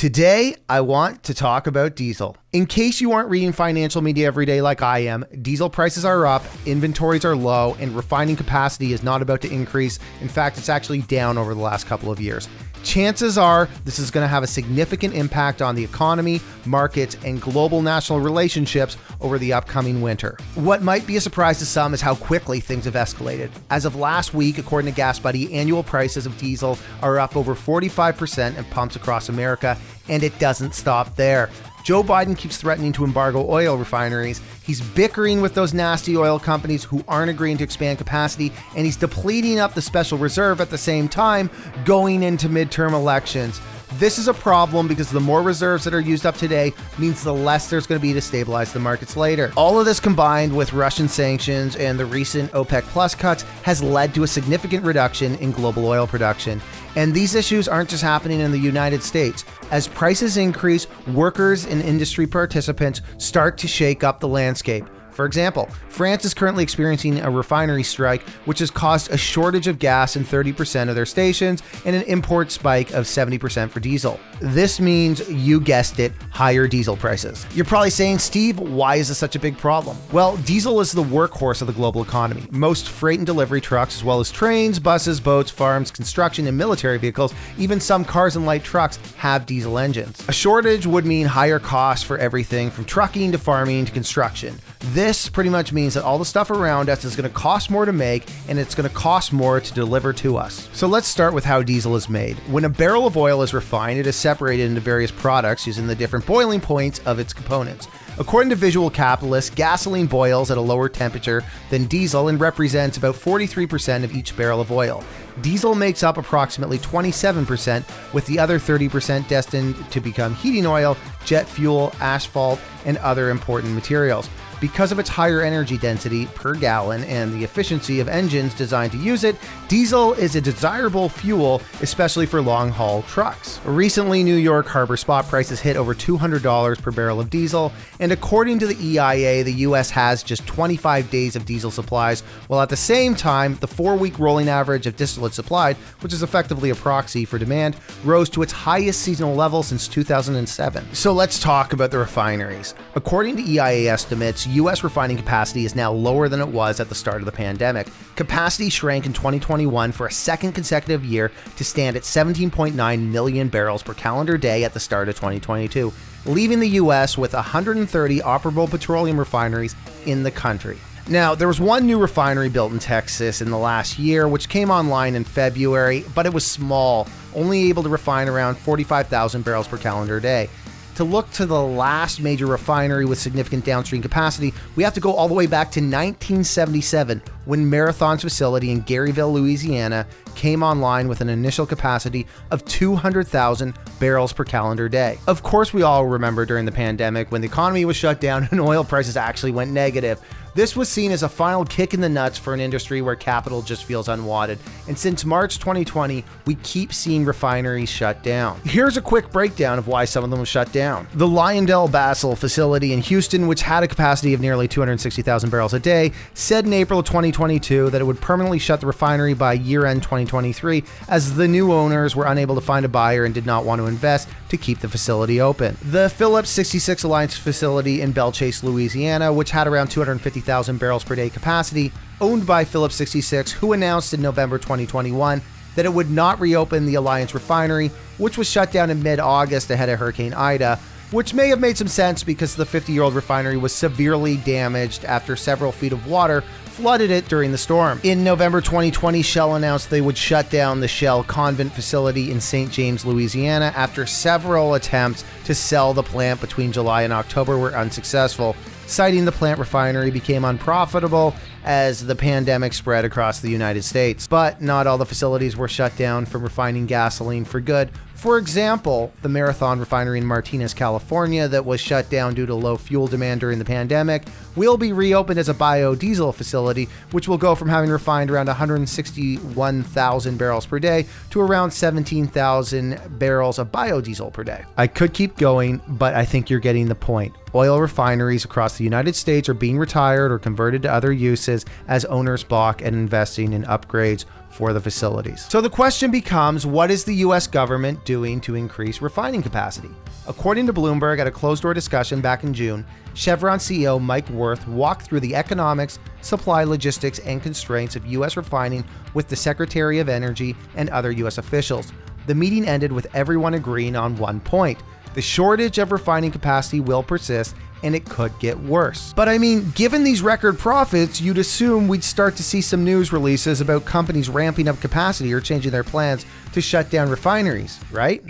Today, I want to talk about diesel. In case you aren't reading financial media every day like I am, diesel prices are up, inventories are low, and refining capacity is not about to increase. In fact, it's actually down over the last couple of years. Chances are this is going to have a significant impact on the economy, markets, and global national relationships over the upcoming winter. What might be a surprise to some is how quickly things have escalated. As of last week, according to Gas Buddy, annual prices of diesel are up over 45% at pumps across America, and it doesn't stop there. Joe Biden keeps threatening to embargo oil refineries. He's bickering with those nasty oil companies who aren't agreeing to expand capacity, and he's depleting up the special reserve at the same time going into midterm elections. This is a problem because the more reserves that are used up today means the less there's going to be to stabilize the markets later. All of this combined with Russian sanctions and the recent OPEC Plus cuts has led to a significant reduction in global oil production. And these issues aren't just happening in the United States. As prices increase, workers and industry participants start to shake up the landscape. For example, France is currently experiencing a refinery strike, which has caused a shortage of gas in 30% of their stations and an import spike of 70% for diesel. This means, you guessed it, higher diesel prices. You're probably saying, Steve, why is this such a big problem? Well, diesel is the workhorse of the global economy. Most freight and delivery trucks, as well as trains, buses, boats, farms, construction, and military vehicles, even some cars and light trucks, have diesel engines. A shortage would mean higher costs for everything from trucking to farming to construction. This pretty much means that all the stuff around us is going to cost more to make, and it's going to cost more to deliver to us. So let's start with how diesel is made. When a barrel of oil is refined, it is separated into various products using the different boiling points of its components. According to Visual Capitalist, gasoline boils at a lower temperature than diesel and represents about 43% of each barrel of oil. Diesel makes up approximately 27%, with the other 30% destined to become heating oil, jet fuel, asphalt, and other important materials. Because of its higher energy density per gallon and the efficiency of engines designed to use it, diesel is a desirable fuel, especially for long-haul trucks. Recently, New York Harbor spot prices hit over $200 per barrel of diesel, and according to the EIA, the US has just 25 days of diesel supplies, while at the same time, the 4-week rolling average of distillate supplied, which is effectively a proxy for demand, rose to its highest seasonal level since 2007. So let's talk about the refineries. According to EIA estimates, U.S. refining capacity is now lower than it was at the start of the pandemic. Capacity shrank in 2021 for a second consecutive year to stand at 17.9 million barrels per calendar day at the start of 2022, leaving the U.S. with 130 operable petroleum refineries in the country. Now, there was one new refinery built in Texas in the last year, which came online in February, but it was small, only able to refine around 45,000 barrels per calendar day. To look to the last major refinery with significant downstream capacity, we have to go all the way back to 1977, when Marathon's facility in Garyville, Louisiana, came online with an initial capacity of 200,000 barrels per calendar day. Of course, we all remember during the pandemic when the economy was shut down and oil prices actually went negative. This was seen as a final kick in the nuts for an industry where capital just feels unwanted. And since March 2020, we keep seeing refineries shut down. Here's a quick breakdown of why some of them were shut down. The Lyondell-Basel facility in Houston, which had a capacity of nearly 260,000 barrels a day, said in April of 2022 that it would permanently shut the refinery by year-end 2023, as the new owners were unable to find a buyer and did not want to invest to keep the facility open. The Phillips 66 Alliance facility in Belle Chase, Louisiana, which had around 250,000 barrels per day capacity, owned by Phillips 66, who announced in November 2021 that it would not reopen the Alliance refinery, which was shut down in mid-August ahead of Hurricane Ida, which may have made some sense because the 50-year-old refinery was severely damaged after several feet of water flooded it during the storm. In November 2020, Shell announced they would shut down the Shell Convent facility in St. James, Louisiana, after several attempts to sell the plant between July and October were unsuccessful, citing the plant refinery became unprofitable as the pandemic spread across the United States. But not all the facilities were shut down from refining gasoline for good. For example, the Marathon refinery in Martinez, California, that was shut down due to low fuel demand during the pandemic, will be reopened as a biodiesel facility, which will go from having refined around 161,000 barrels per day to around 17,000 barrels of biodiesel per day. I could keep going, but I think you're getting the point. Oil refineries across the United States are being retired or converted to other uses as owners balk at investing in upgrades for the facilities. So the question becomes, what is the US government doing to increase refining capacity? According to Bloomberg, at a closed-door discussion back in June, Chevron CEO Mike Wirth walked through the economics, supply logistics, and constraints of US refining with the Secretary of Energy and other US officials. The meeting ended with everyone agreeing on one point: the shortage of refining capacity will persist, and it could get worse. But I mean, given these record profits, you'd assume we'd start to see some news releases about companies ramping up capacity or changing their plans to shut down refineries, right?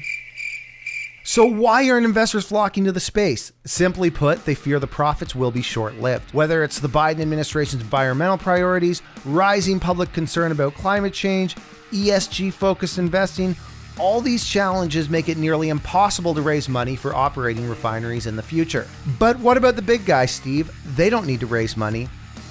So why aren't investors flocking to the space? Simply put, they fear the profits will be short-lived. Whether it's the Biden administration's environmental priorities, rising public concern about climate change, ESG-focused investing, all these challenges make it nearly impossible to raise money for operating refineries in the future. But what about the big guys, Steve? They don't need to raise money.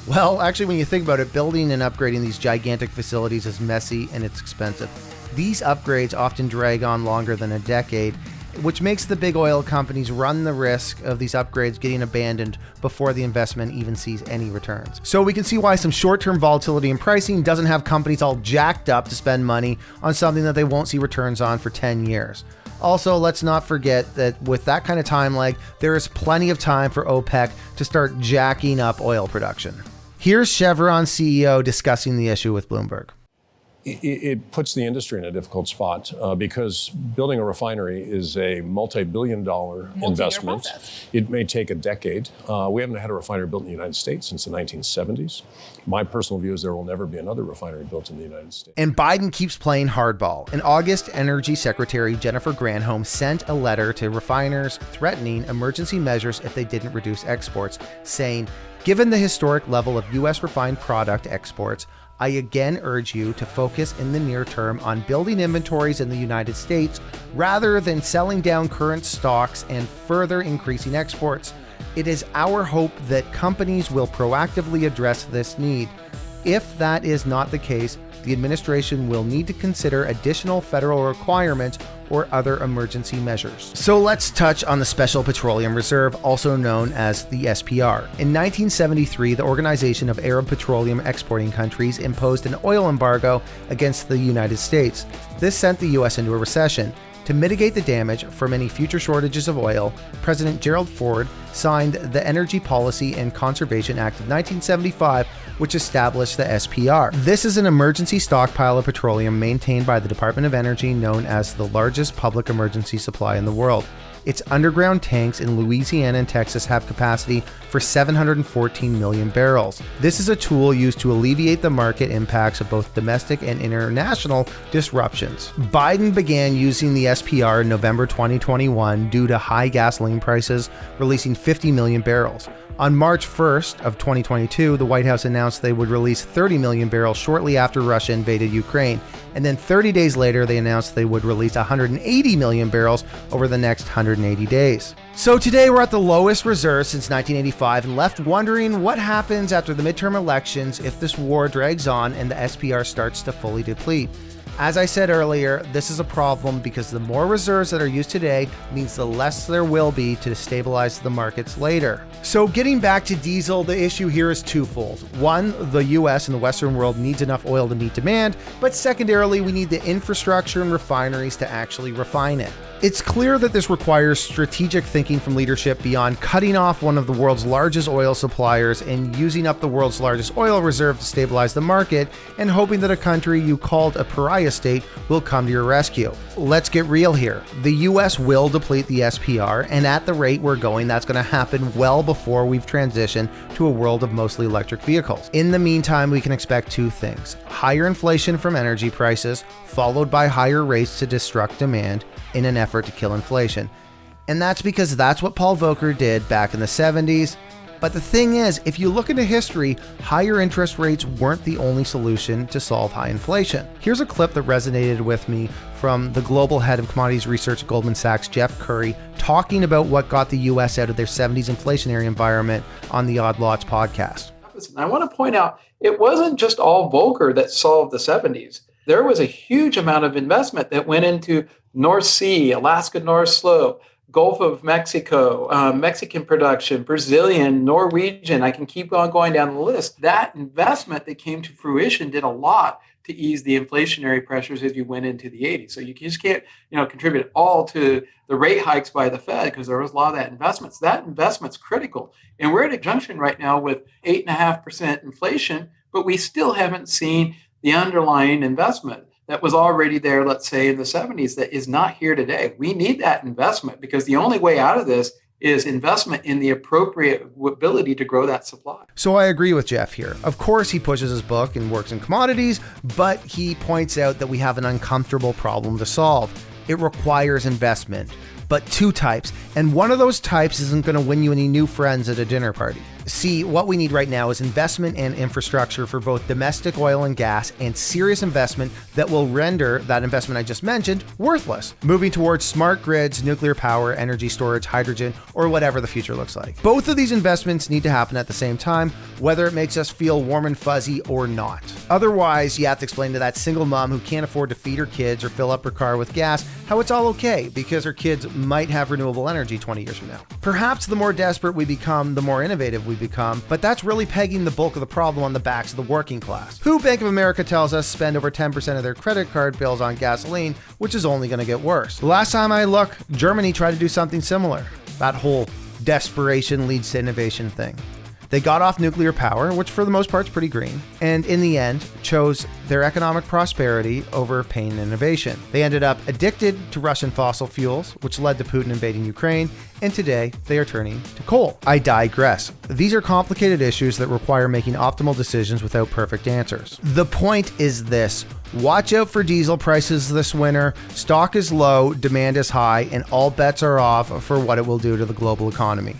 Well, actually, when you think about it, building and upgrading these gigantic facilities is messy and it's expensive. These upgrades often drag on longer than a decade, which makes the big oil companies run the risk of these upgrades getting abandoned before the investment even sees any returns. So we can see why some short-term volatility in pricing doesn't have companies all jacked up to spend money on something that they won't see returns on for 10 years. Also, let's not forget that with that kind of time lag, there is plenty of time for OPEC to start jacking up oil production. Here's Chevron CEO discussing the issue with Bloomberg. It puts the industry in a difficult spot because building a refinery is a multi-billion-dollar investment. Process. It may take a decade. We haven't had a refinery built in the United States since the 1970s. My personal view is there will never be another refinery built in the United States. And Biden keeps playing hardball. In August, Energy Secretary Jennifer Granholm sent a letter to refiners threatening emergency measures if they didn't reduce exports, saying, "Given the historic level of U.S. refined product exports, I again urge you to focus in the near term on building inventories in the United States rather than selling down current stocks and further increasing exports. It is our hope that companies will proactively address this need. If that is not the case, the administration will need to consider additional federal requirements or other emergency measures." So let's touch on the Special Petroleum Reserve, also known as the SPR. In 1973, the Organization of Arab Petroleum Exporting Countries imposed an oil embargo against the United States. This sent the U.S. into a recession. To mitigate the damage from any future shortages of oil, President Gerald Ford signed the Energy Policy and Conservation Act of 1975, which established the SPR. This is an emergency stockpile of petroleum maintained by the Department of Energy, known as the largest public emergency supply in the world. Its underground tanks in Louisiana and Texas have capacity for 714 million barrels. This is a tool used to alleviate the market impacts of both domestic and international disruptions. Biden began using the SPR in November 2021 due to high gasoline prices, releasing 50 million barrels. On March 1st of 2022, the White House announced they would release 30 million barrels shortly after Russia invaded Ukraine. And then 30 days later, they announced they would release 180 million barrels over the next 180 days. So today we're at the lowest reserve since 1985 and left wondering what happens after the midterm elections if this war drags on and the SPR starts to fully deplete. As I said earlier, this is a problem because the more reserves that are used today means the less there will be to stabilize the markets later. So getting back to diesel, the issue here is twofold. One, the US and the Western world needs enough oil to meet demand, but secondarily, we need the infrastructure and refineries to actually refine it. It's clear that this requires strategic thinking from leadership beyond cutting off one of the world's largest oil suppliers and using up the world's largest oil reserve to stabilize the market and hoping that a country you called a pariah state will come to your rescue. Let's get real here. The US will deplete the SPR, and at the rate we're going, that's going to happen well before we've transitioned to a world of mostly electric vehicles. In the meantime, we can expect two things: higher inflation from energy prices, followed by higher rates to destruct demand in an effort to kill inflation. And that's because that's what Paul Volcker did back in the 70s. But the thing is, if you look into history, higher interest rates weren't the only solution to solve high inflation. Here's a clip that resonated with me from the global head of commodities research at Goldman Sachs, Jeff Curry, talking about what got the US out of their 70s inflationary environment on the Odd Lots podcast. I want to point out, it wasn't just all Volcker that solved the 70s. There was a huge amount of investment that went into North Sea, Alaska North Slope, Gulf of Mexico, Mexican production, Brazilian, Norwegian. I can keep on going down the list. That investment that came to fruition did a lot to ease the inflationary pressures as you went into the 80s. So you just can't, contribute all to the rate hikes by the Fed because there was a lot of that investment. So that investment's critical. And we're at a junction right now with 8.5% inflation, but we still haven't seen the underlying investment that was already there, let's say in the 70s, that is not here today. We need that investment because the only way out of this is investment in the appropriate ability to grow that supply. So I agree with Jeff here. Of course, he pushes his book and works in commodities, but he points out that we have an uncomfortable problem to solve. It requires investment, but two types. And one of those types isn't going to win you any new friends at a dinner party. See, what we need right now is investment and infrastructure for both domestic oil and gas and serious investment that will render that investment I just mentioned worthless, moving towards smart grids, nuclear power, energy storage, hydrogen, or whatever the future looks like. Both of these investments need to happen at the same time, whether it makes us feel warm and fuzzy or not. Otherwise, you have to explain to that single mom who can't afford to feed her kids or fill up her car with gas how it's all okay because her kids might have renewable energy 20 years from now. Perhaps the more desperate we become, the more innovative we become, but that's really pegging the bulk of the problem on the backs of the working class, who Bank of America tells us spend over 10% of their credit card bills on gasoline, which is only going to get worse. The last time I looked, Germany tried to do something similar. That whole desperation leads to innovation thing. They got off nuclear power, which for the most part is pretty green, and in the end chose their economic prosperity over pain and innovation. They ended up addicted to Russian fossil fuels, which led to Putin invading Ukraine, and today they are turning to coal. I digress. These are complicated issues that require making optimal decisions without perfect answers. The point is this: watch out for diesel prices this winter. Stock is low, demand is high, and all bets are off for what it will do to the global economy.